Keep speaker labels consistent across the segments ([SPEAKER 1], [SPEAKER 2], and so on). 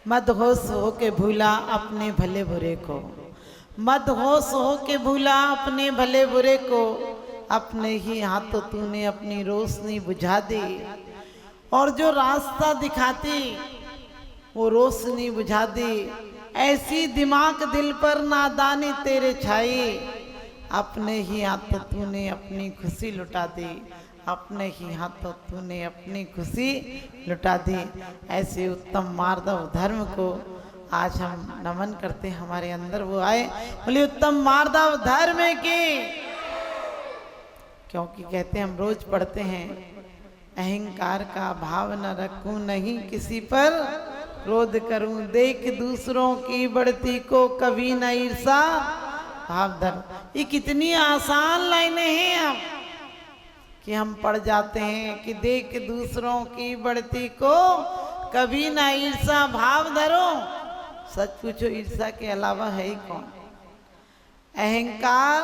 [SPEAKER 1] मदहोश हो के भूला अपने भले बुरे को, मदहोश हो के भूला अपने भले बुरे को, अपने ही हाथों तूने अपनी रोशनी बुझा दी। और जो रास्ता दिखाती वो रोशनी बुझा दी। ऐसी दिमाग दिल पर नादानी तेरे छाई, अपने ही हाथों तूने अपनी खुशी लुटा दी, अपने ही हाथों तूने अपनी खुशी लुटा दी। ऐसे उत्तम मार्दव धर्म को आज हम नमन करते, हमारे अंदर वो आए। बोले उत्तम मार्दव धर्म की, क्योंकि कहते हैं हम रोज पढ़ते हैं, अहंकार का भाव न रखूं नहीं किसी पर, क्रोध करूं देख दूसरों की बढ़ती को, कभी न ईर्षा भाव धर्म। ये कितनी आसान लाइनें हैं आप कि हम पढ़ जाते हैं कि देख दूसरों की बढ़ती को, कभी ना ईर्षा भाव धरो। सच पूछो ईर्षा के अलावा है ही कौन? अहंकार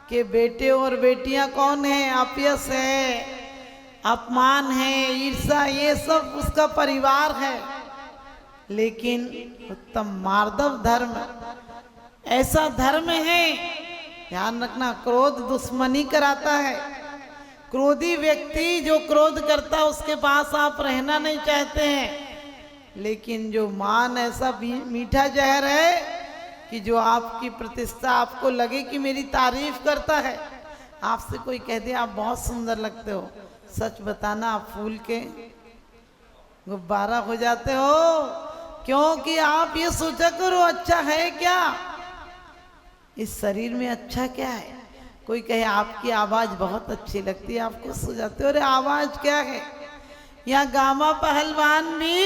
[SPEAKER 1] के बेटे और बेटियां कौन है? अपयश है, अपमान है, ईर्षा, ये सब उसका परिवार है। लेकिन उत्तम मार्दव धर्म ऐसा धर्म है, ध्यान रखना, क्रोध दुश्मनी कराता है। क्रोधी व्यक्ति जो क्रोध करता उसके पास आप रहना नहीं चाहते हैं। लेकिन जो मान ऐसा मीठा जहर है कि जो आपकी प्रतिष्ठा, आपको लगे कि मेरी तारीफ करता है। आपसे कोई कह दे आप बहुत सुंदर लगते हो, सच बताना आप फूल के गुब्बारा हो जाते हो, क्योंकि आप ये सोचा करो अच्छा है क्या, इस शरीर में अच्छा क्या है। कोई कहे आपकी आवाज़ बहुत अच्छी लगती है, आप खुश हो जाते हो, अरे आवाज़ क्या है। यहाँ गामा पहलवान भी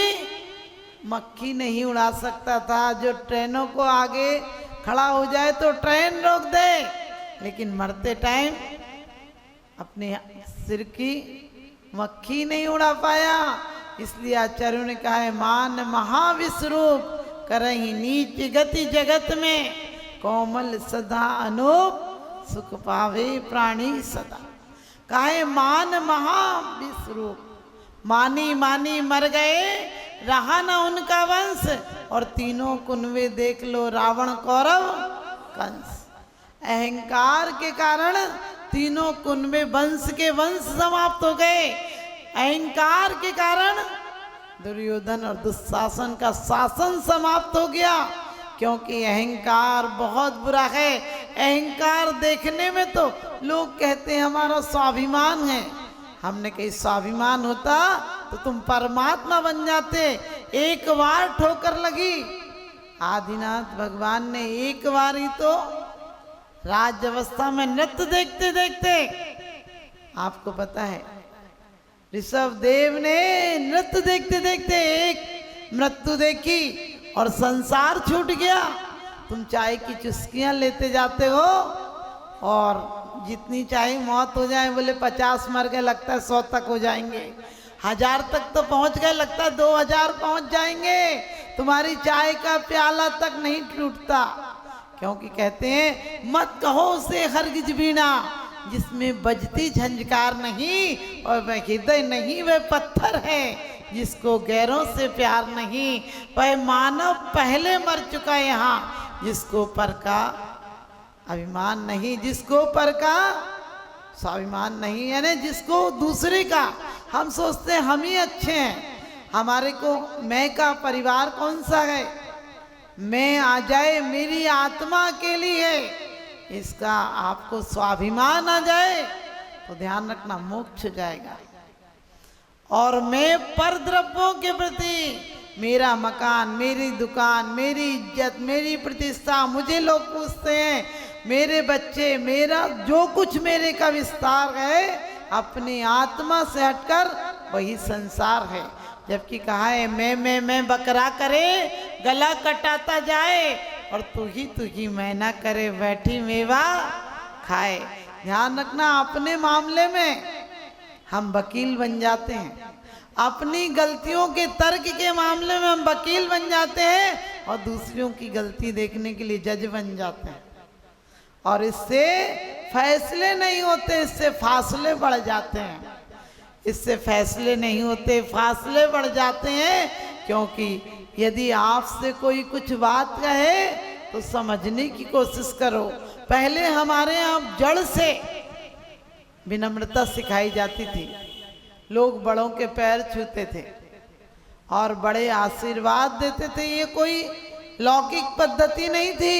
[SPEAKER 1] मक्खी नहीं उड़ा सकता था, जो ट्रेनों को आगे खड़ा हो जाए तो ट्रेन रोक दे, लेकिन मरते टाइम अपने सिर की मक्खी नहीं उड़ा पाया। इसलिए आचार्यों ने कहा है, मान महाविश्वरूप करही नीच गति जगत में, कोमल सदा अनूप सुख पावे प्राणी सदा। कहे मान महाविश्वरूप, मानी मानी मर गए, रहा न उनका वंश, और तीनों कुनवे देख लो रावण कौरव कंस। अहंकार के कारण तीनों कुनवे वंश के वंश समाप्त हो गए। अहंकार के कारण दुर्योधन और दुशासन का शासन समाप्त हो गया, क्योंकि अहंकार बहुत बुरा है। अहंकार देखने में तो लोग कहते हैं हमारा स्वाभिमान है। हमने कहीं स्वाभिमान होता तो तुम परमात्मा बन जाते। एक बार ठोकर लगी, आदिनाथ भगवान ने एक बार ही तो राज अवस्था में नृत्य देखते देखते, आपको पता है ऋषभ देव ने नृत्य देखते देखते एक मृत्यु देखी और संसार छूट गया। तुम चाय की चुस्कियां लेते जाते हो और जितनी चाहे मौत हो जाए, बोले 50 मर गए, लगता है 100 तक हो जाएंगे, 1000 तक तो पहुंच गए, लगता है 2000 पहुंच जाएंगे, तुम्हारी चाय का प्याला तक नहीं टूटता। क्योंकि कहते हैं मत कहो उसे हरगिज बीना, जिसमें बजती झंझकार नहीं और वह हृदय नहीं, वह पत्थर है जिसको गैरों से प्यार नहीं। वह मानव पहले मर चुका यहाँ, जिसको पर का अभिमान नहीं, जिसको पर का स्वाभिमान नहीं, यानी जिसको दूसरे का, हम सोचते हैं हम ही अच्छे हैं, हमारे को मैं का परिवार कौन सा है, मैं आ जाए मेरी आत्मा के लिए, इसका आपको स्वाभिमान आ जाए तो ध्यान रखना मोक्ष जाएगा। और मैं पर द्रव्यों के प्रति, मेरा मकान, मेरी दुकान, मेरी इज्जत, मेरी प्रतिष्ठा, मुझे लोग पूछते हैं, मेरे बच्चे, मेरा जो कुछ मेरे का विस्तार है, अपनी आत्मा से हटकर वही संसार है। जबकि कहा है मैं बकरा करे, गला कटाता जाए, और तू ही मैं ना करे, बैठी मेवा खाए। ध्यान रखना, अपने मामले में हम वकील बन जाते हैं, अपनी गलतियों के तर्क के मामले में हम वकील बन जाते हैं, और दूसरों की गलती देखने के लिए जज बन जाते हैं। और इससे फैसले नहीं होते, इससे फासले बढ़ जाते हैं, इससे फैसले नहीं होते, फासले बढ़ जाते हैं। क्योंकि यदि आपसे कोई कुछ बात कहे तो समझने की कोशिश करो। पहले हमारे यहाँ जड़ से विनम्रता सिखाई जाती थी। लोग बड़ों के पैर छूते थे और बड़े आशीर्वाद देते थे। ये कोई लौकिक पद्धति नहीं थी।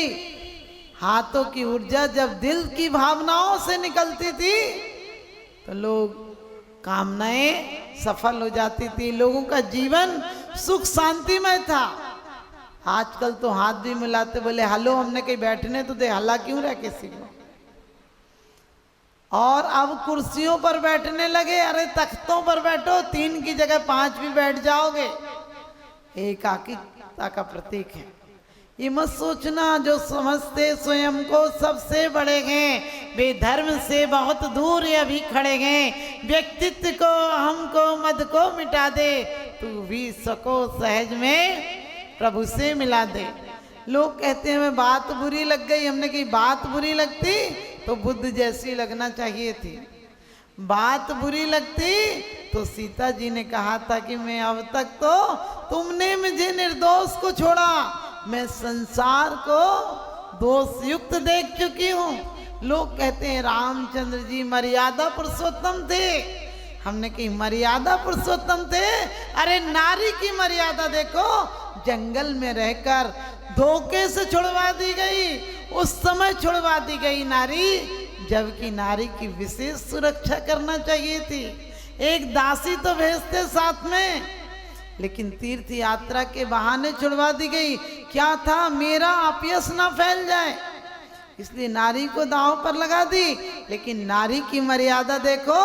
[SPEAKER 1] हाथों की ऊर्जा जब दिल की भावनाओं से निकलती थी तो लोग कामनाएं सफल हो जाती थी। लोगों का जीवन सुख शांतिमय था। आजकल तो हाथ भी मिलाते बोले हेलो, हमने कहीं बैठने तो दे, हल्ला क्यों रहा किसी को। और अब कुर्सियों पर बैठने लगे। अरे तख्तों पर बैठो, 3 की जगह 5 भी बैठ जाओगे। एकाकीता का प्रतीक है। ये मत सोचना जो समझते स्वयं को सबसे बड़े हैं वे धर्म से बहुत दूर अभी खड़े हैं। व्यक्तित्व को हमको मद को मिटा दे, तू भी सको सहज में प्रभु से मिला दे। लोग कहते हैं हमें बात बुरी लग गई। हमने कही बात बुरी लगती तो बुद्ध जैसी लगना चाहिए थी। बात बुरी लगती तो सीता जी ने कहा था कि मैं अब तक तो तुमने मुझे निर्दोष को छोड़ा, मैं संसार को दोष युक्त देख चुकी हूँ। लोग कहते हैं रामचंद्र जी मर्यादा पुरुषोत्तम थे। हमने कही मर्यादा पुरुषोत्तम थे। अरे नारी की मर्यादा देखो, जंगल में रहकर धोखे से छुड़वा दी गई। उस समय छुड़वा दी गई नारी, जबकि नारी की विशेष सुरक्षा करना चाहिए थी। एक दासी तो भेजते साथ में, लेकिन तीर्थ यात्रा के बहाने छुड़वा दी गई। क्या था, मेरा अपयश ना फैल जाए, इसलिए नारी को दांव पर लगा दी। लेकिन नारी की मर्यादा देखो,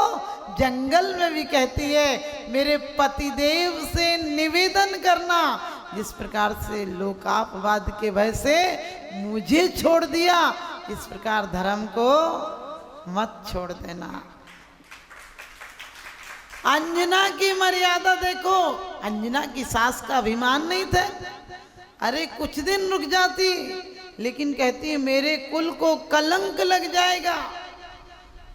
[SPEAKER 1] जंगल में भी कहती है मेरे पतिदेव से निवेदन करना, जिस प्रकार से लोकापवाद के भय से मुझे छोड़ दिया, इस प्रकार धर्म को मत छोड़ देना। अंजना की मर्यादा देखो, अंजना की सास का अभिमान नहीं था। अरे कुछ दिन रुक जाती, लेकिन कहती है मेरे कुल को कलंक लग जाएगा।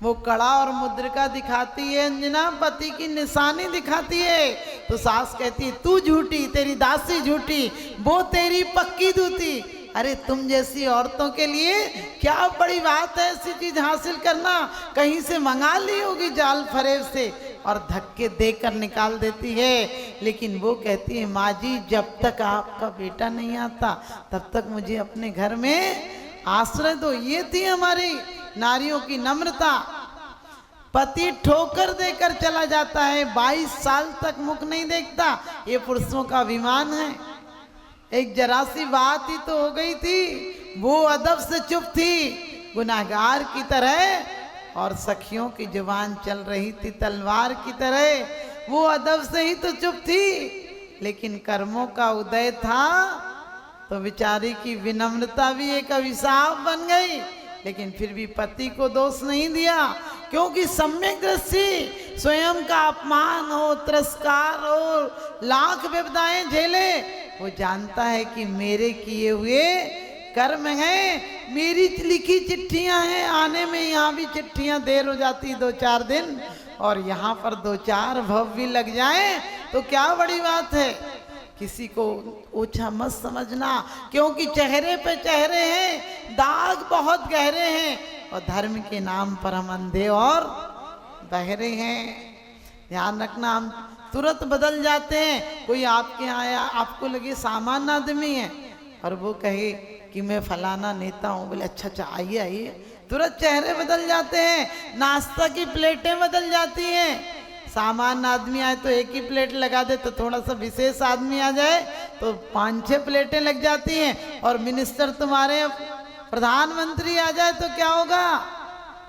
[SPEAKER 1] वो कड़ा और मुद्रिका दिखाती है अंजना, पति की निशानी दिखाती है, तो सास कहती है तू झूठी, तेरी दासी झूठी, वो तेरी पक्की दूती। अरे तुम जैसी औरतों के लिए क्या बड़ी बात है ऐसी चीज हासिल करना। कहीं से मंगा ली होगी जाल फरेब से और धक्के देकर निकाल देती है। लेकिन वो कहती है माँ जी जब तक आपका बेटा नहीं आता तब तक मुझे अपने घर में आश्रय दो। ये थी हमारी नारियों की नम्रता। पति ठोकर देकर चला जाता है, 22 साल तक मुख नहीं देखता, ये पुरुषों का अभिमान है। एक जरा सी बात ही तो हो गई थी, वो अदब से चुप थी गुनाहगार की तरह, और सखियों की जुबान चल रही थी तलवार की तरह। वो अदब से ही तो चुप थी, लेकिन कर्मों का उदय था तो बेचारी की विनम्रता भी एक अभिशाप बन गई। लेकिन फिर भी पति को दोष नहीं दिया, क्योंकि सम्यक दृष्टि स्वयं का अपमान हो, तिरस्कार हो, लाख विपदाएं झेले, वो जानता है कि मेरे किए हुए कर्म हैं, मेरी लिखी चिट्ठियां हैं, आने में यहाँ भी चिट्ठियां देर हो जाती 2-4 दिन, और यहाँ पर 2-4 भव भी लग जाए तो क्या बड़ी बात है। किसी को ओछा मत समझना, क्योंकि चेहरे पे चेहरे हैं, दाग बहुत गहरे हैं, और धर्म के नाम पर हम अंधे और बहरे हैं। ध्यान रखना, हम तुरंत बदल जाते हैं। कोई आपके यहाँ आया, आपको लगे सामान्य आदमी है, और वो कहे कि मैं फलाना नेता हूँ, बोले अच्छा अच्छा आइए आइए, तुरंत चेहरे बदल जाते हैं, नाश्ता की प्लेटें बदल जाती हैं। सामान्य आदमी आए तो एक ही प्लेट लगा दे, तो थोड़ा सा विशेष आदमी आ जाए तो 5-6 प्लेटें लग जाती हैं, और मिनिस्टर तुम्हारे प्रधानमंत्री आ जाए तो क्या होगा,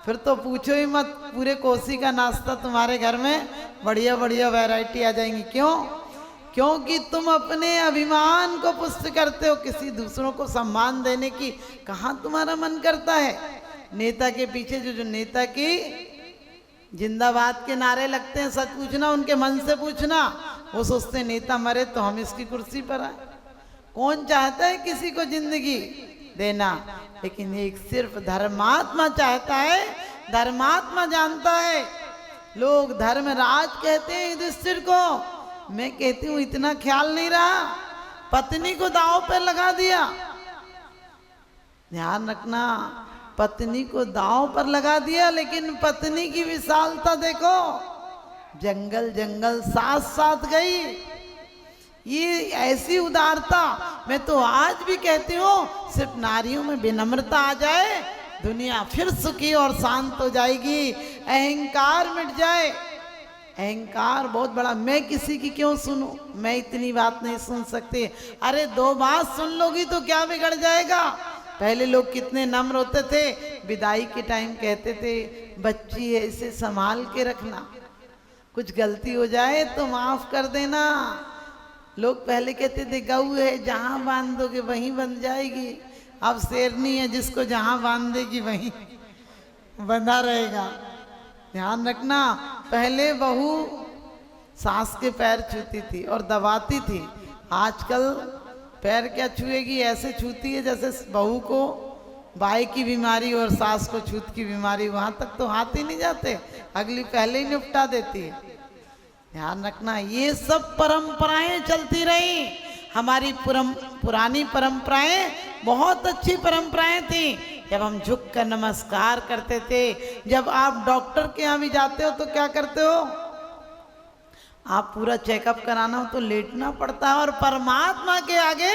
[SPEAKER 1] फिर तो पूछो ही मत, पूरे कोसी का नाश्ता तुम्हारे घर में बढ़िया बढ़िया वैरायटी आ जाएंगी। क्यों? क्योंकि तुम अपने अभिमान को पुष्ट करते हो, किसी दूसरों को सम्मान देने की कहाँ तुम्हारा मन करता है। नेता के पीछे जो नेता की जिंदाबाद के नारे लगते हैं, सच पूछना, उनके मन से पूछना, वो सोचते हैं नेता मरे तो हम इसकी कुर्सी पर आए। कौन चाहता है किसी को जिंदगी देना, लेकिन एक सिर्फ धर्मात्मा चाहता है, धर्मात्मा जानता है। लोग धर्मराज कहते हैं युधिष्ठिर को, मैं कहती हूँ इतना ख्याल नहीं रहा, पत्नी को दांव पे लगा दिया। ध्यान रखना, पत्नी को दांव पर लगा दिया, लेकिन पत्नी की विशालता देखो, जंगल जंगल साथ साथ गई। ये ऐसी उदारता, मैं तो आज भी कहती हूँ सिर्फ नारियों में विनम्रता आ जाए, दुनिया फिर सुखी और शांत हो जाएगी। अहंकार मिट जाए। अहंकार बहुत बड़ा, मैं किसी की क्यों सुनूं, मैं इतनी बात नहीं सुन सकती। अरे 2 बात सुन लोगी तो क्या बिगड़ जाएगा। पहले लोग कितने नम्र होते थे, विदाई के टाइम कहते थे बच्ची है इसे संभाल के रखना, कुछ गलती हो जाए तो माफ कर देना। लोग पहले कहते थे गऊ है जहां बांध दोगे वहीं बंध जाएगी, अब शेरनी है जिसको जहां बांध देगी वहीं बंधा रहेगा। ध्यान रखना, पहले बहू सास के पैर छूती थी और दबाती थी, आजकल पैर क्या छुएगी, ऐसे छूती है जैसे बहू को बाई की बीमारी और सास को छूत की बीमारी, वहां तक तो हाथ ही नहीं जाते, अगली पहले ही निपटा देती है। ध्यान रखना, ये सब परंपराएं चलती रही। हमारी पुरानी परंपराएं बहुत अच्छी परंपराएं थी। जब हम झुक कर नमस्कार करते थे, जब आप डॉक्टर के यहाँ भी जाते हो तो क्या करते हो, आप पूरा चेकअप कराना हो तो लेटना पड़ता है, और परमात्मा के आगे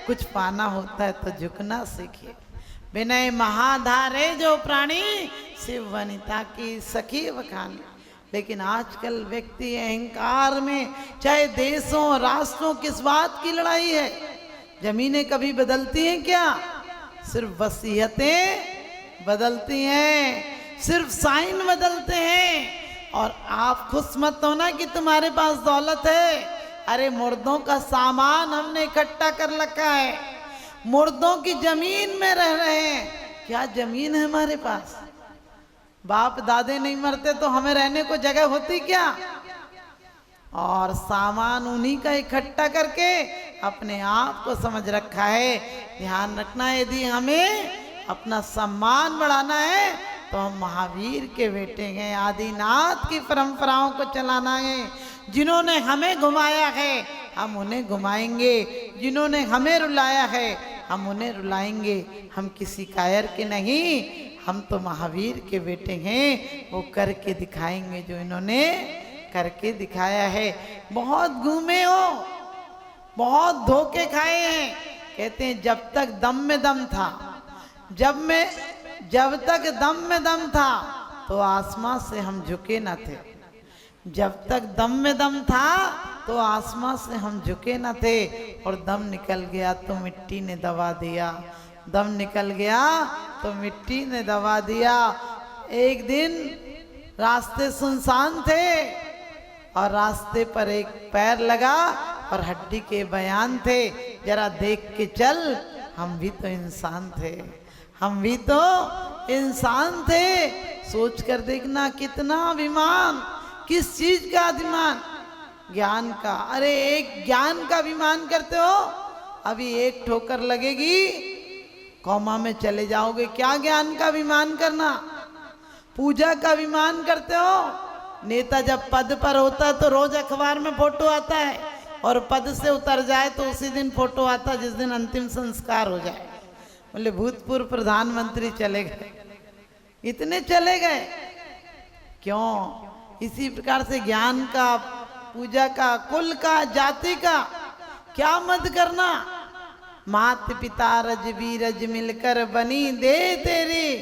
[SPEAKER 1] कुछ पाना होता है तो झुकना सीखिए। विनय महाधारे जो प्राणी, शिव वनिता की सखी बखानी। लेकिन आजकल व्यक्ति अहंकार में, चाहे देशों राष्ट्रों, किस बात की लड़ाई है। जमीनें कभी बदलती हैं क्या, सिर्फ वसीयतें बदलती हैं, सिर्फ साइन बदलते हैं। और आप खुश मत होना कि तुम्हारे पास दौलत है, अरे मुर्दों का सामान हमने इकट्ठा कर रखा है, मुर्दों की जमीन में रह रहे हैं। क्या जमीन है हमारे पास, बाप दादे नहीं मरते तो हमें रहने को जगह होती क्या। और सामान उन्हीं का इकट्ठा करके अपने आप को समझ रखा है। ध्यान रखना, यदि हमें अपना सम्मान बढ़ाना है तो हम महावीर के बेटे हैं, आदिनाथ की परंपराओं को चलाना है। जिन्होंने हमें घुमाया है हम उन्हें घुमाएंगे, जिन्होंने हमें रुलाया है हम उन्हें रुलाएंगे। हम किसी कायर के नहीं, हम तो महावीर के बेटे हैं, वो करके दिखाएंगे जो इन्होंने करके दिखाया है। बहुत घूमे हो, बहुत धोखे खाए हैं। कहते हैं जब तक दम में दम था, जब तक दम में दम था तो आसमां से हम झुके न थे। जब तक दम में दम था तो आसमां से हम झुके न थे, और दम निकल गया तो मिट्टी ने दबा दिया। दम निकल गया तो मिट्टी ने दबा दिया। एक दिन रास्ते सुनसान थे और रास्ते पर एक पैर लगा और हड्डी के बयान थे, जरा देख के चल, हम भी तो इंसान थे, हम भी तो इंसान थे। सोच कर देखना कितना अभिमान, किस चीज का अभिमान, ज्ञान का। अरे एक ज्ञान का अभिमान करते हो, अभी एक ठोकर लगेगी कौमा में चले जाओगे। क्या ज्ञान का अभिमान करना, पूजा का अभिमान करते हो। नेता जब पद पर होता है तो रोज अखबार में फोटो आता है, और पद से उतर जाए तो उसी दिन फोटो आता है जिस दिन अंतिम संस्कार हो जाए। बोले भूतपूर्व प्रधानमंत्री चले गए, इतने चले गए क्यों। इसी प्रकार से ज्ञान का, पूजा का, कुल का, जाति का क्या मत करना। मात पिता रज बीरज मिलकर बनी दे तेरी,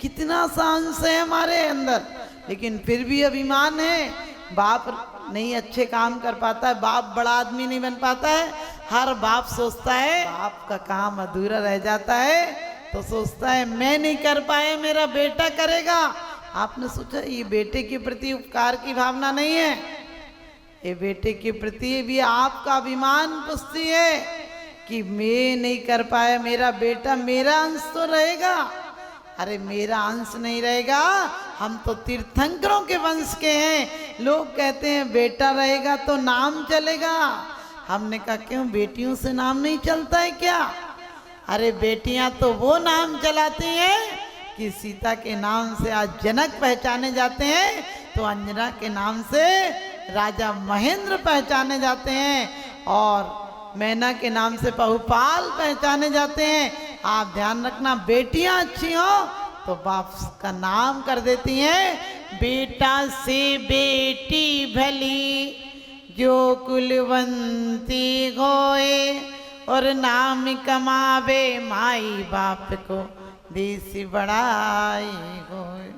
[SPEAKER 1] कितना सांस है हमारे अंदर, लेकिन फिर भी अभिमान है। बाप नहीं अच्छे काम कर पाता है, बाप बड़ा आदमी नहीं बन पाता है। हर बाप सोचता है बाप का काम अधूरा रह जाता है तो सोचता है मैं नहीं कर पाए मेरा बेटा करेगा। आपने सोचा ये बेटे के प्रति उपकार की भावना नहीं है, ये बेटे के प्रति भी आपका अभिमान पुष्टि है कि मैं नहीं कर पाया, मेरा बेटा, मेरा अंश तो रहेगा। अरे मेरा अंश नहीं रहेगा, हम तो तीर्थंकरों के वंश के हैं। लोग कहते हैं बेटा रहेगा तो नाम चलेगा। हमने कहा क्यों, बेटियों से नाम नहीं चलता है क्या। अरे बेटियां तो वो नाम चलाती हैं कि सीता के नाम से आज जनक पहचाने जाते हैं तो अंजना के नाम से राजा महेंद्र पहचाने जाते हैं, और मैना के नाम से बहुपाल पहचाने जाते हैं। आप ध्यान रखना, बेटियां अच्छी हो तो बाप का नाम कर देती हैं, बेटा से बेटी भली जो कुलवंती होए, और नाम कमावे माई बाप को देसी बड़ाई होए।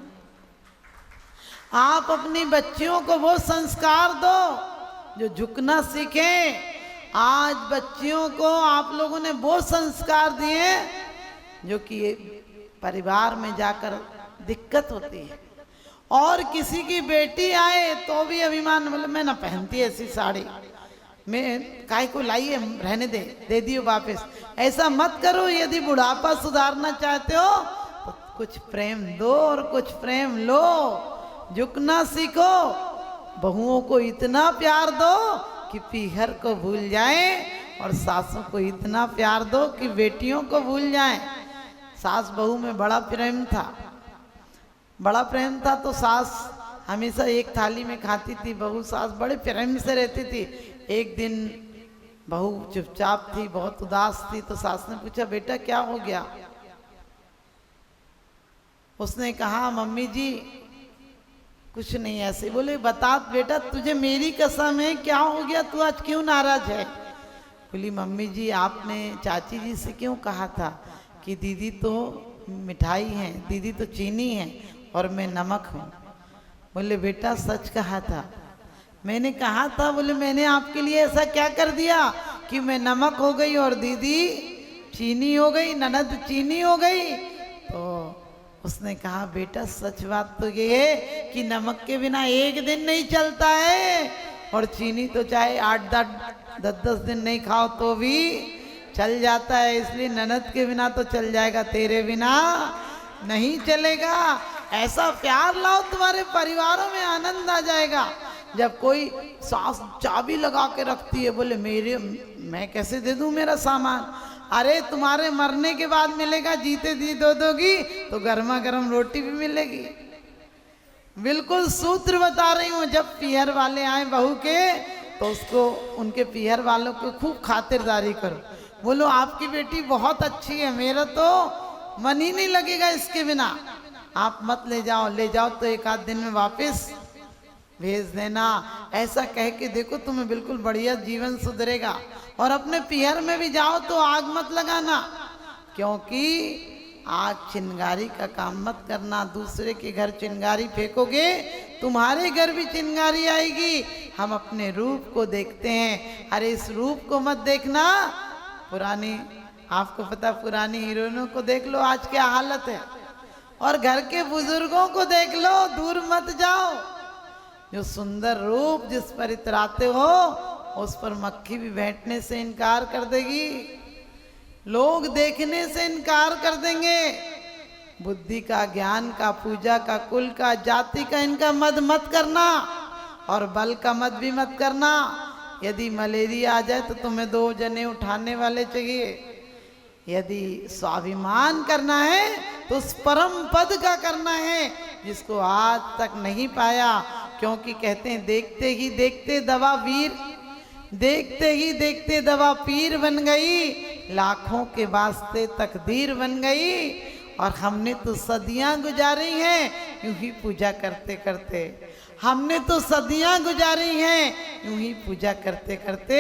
[SPEAKER 1] आप अपनी बच्चियों को वो संस्कार दो जो झुकना सीखें। आज बच्चियों को आप लोगों ने वो संस्कार दिए जो कि परिवार में जाकर दिक्कत होती है। और किसी की बेटी आए तो भी अभिमान, मतलब मैं ना पहनती ऐसी साड़ी, मैं काय को लाइए, रहने दे दियो वापस। ऐसा मत करो। यदि बुढ़ापा सुधारना चाहते हो तो कुछ प्रेम दो और कुछ प्रेम लो, झुकना सीखो। बहुओं को इतना प्यार दो कि पीहर को भूल जाएं, और सासों को इतना प्यार दो कि बेटियों को भूल जाएं। सास बहू में बड़ा प्रेम था, बड़ा प्रेम था। तो सास हमेशा एक थाली में खाती थी, बहू सास बड़े प्रेम से रहती थी। एक दिन बहू चुपचाप थी, बहुत उदास थी, तो सास ने पूछा, बेटा क्या हो गया? उसने कहा, मम्मी जी कुछ नहीं, ऐसे। बोले, बता बेटा, तुझे मेरी कसम है, क्या हो गया, तू आज क्यों नाराज है? बोली, मम्मी जी आपने चाची जी से क्यों कहा था कि दीदी तो मिठाई है, दीदी तो चीनी है और मैं नमक हूँ? बोले, बेटा सच कहा था, मैंने कहा था। बोले, मैंने आपके लिए ऐसा क्या कर दिया कि मैं नमक हो गई और दीदी चीनी हो गई, ननद चीनी हो गई? तो उसने कहा, बेटा सच बात तो ये है कि नमक के बिना एक दिन नहीं चलता है, और चीनी तो चाहे 8-10 दिन नहीं खाओ तो भी चल जाता है। इसलिए ननद के बिना तो चल जाएगा, तेरे बिना नहीं चलेगा। ऐसा प्यार लाओ, तुम्हारे परिवारों में आनंद आ जाएगा। जब कोई सास चाबी लगा के रखती है, बोले मैं कैसे दे दूं मेरा सामान? अरे तुम्हारे मरने के बाद मिलेगा, जीते जी दो दोगी तो गर्मा गर्म रोटी भी मिलेगी। बिल्कुल सूत्र बता रही हूँ। जब पीहर वाले आए बहू के, तो उसको, उनके पीहर वालों को खूब खातिरदारी करो। बोलो, आपकी बेटी बहुत अच्छी है, मेरा तो मन ही नहीं लगेगा इसके बिना, आप मत ले जाओ तो एक आध दिन में वापस भेज देना। ऐसा कह के देखो, तुम्हें बिल्कुल बढ़िया जीवन सुधरेगा। और अपने पीहर में भी जाओ तो आग मत लगाना, क्योंकि आग चिंगारी का काम मत करना। दूसरे के घर चिंगारी फेंकोगे, तुम्हारे घर भी चिंगारी आएगी। हम अपने रूप को देखते हैं, अरे इस रूप को मत देखना। पुरानी, आपको पता, पुरानी हीरोइनों को देख लो आज क्या हालत है, और घर के बुजुर्गों को देख लो, दूर मत जाओ। जो सुंदर रूप जिस पर इतराते हो, उस पर मक्खी भी बैठने से इनकार कर देगी, लोग देखने से इनकार कर देंगे। बुद्धि का, ज्ञान का, पूजा का, कुल का, जाति का इनका मद मत करना, और बल का मत भी मत करना। यदि मलेरिया आ जाए तो तुम्हें 2 जने उठाने वाले चाहिए। यदि स्वाभिमान करना है तो उस परम पद का करना है जिसको आज तक नहीं पाया। क्योंकि कहते हैं, देखते ही देखते दवा वीर, देखते ही देखते दवा पीर बन गई, लाखों के वास्ते तकदीर बन गई। और हमने तो सदियां गुजारी हैं यूं ही पूजा करते करते, हमने तो सदियां गुजारी हैं यूं ही पूजा करते करते।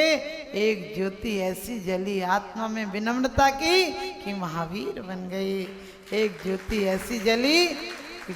[SPEAKER 1] एक ज्योति ऐसी जली आत्मा में विनम्रता की कि महावीर बन गई। एक ज्योति ऐसी जली कि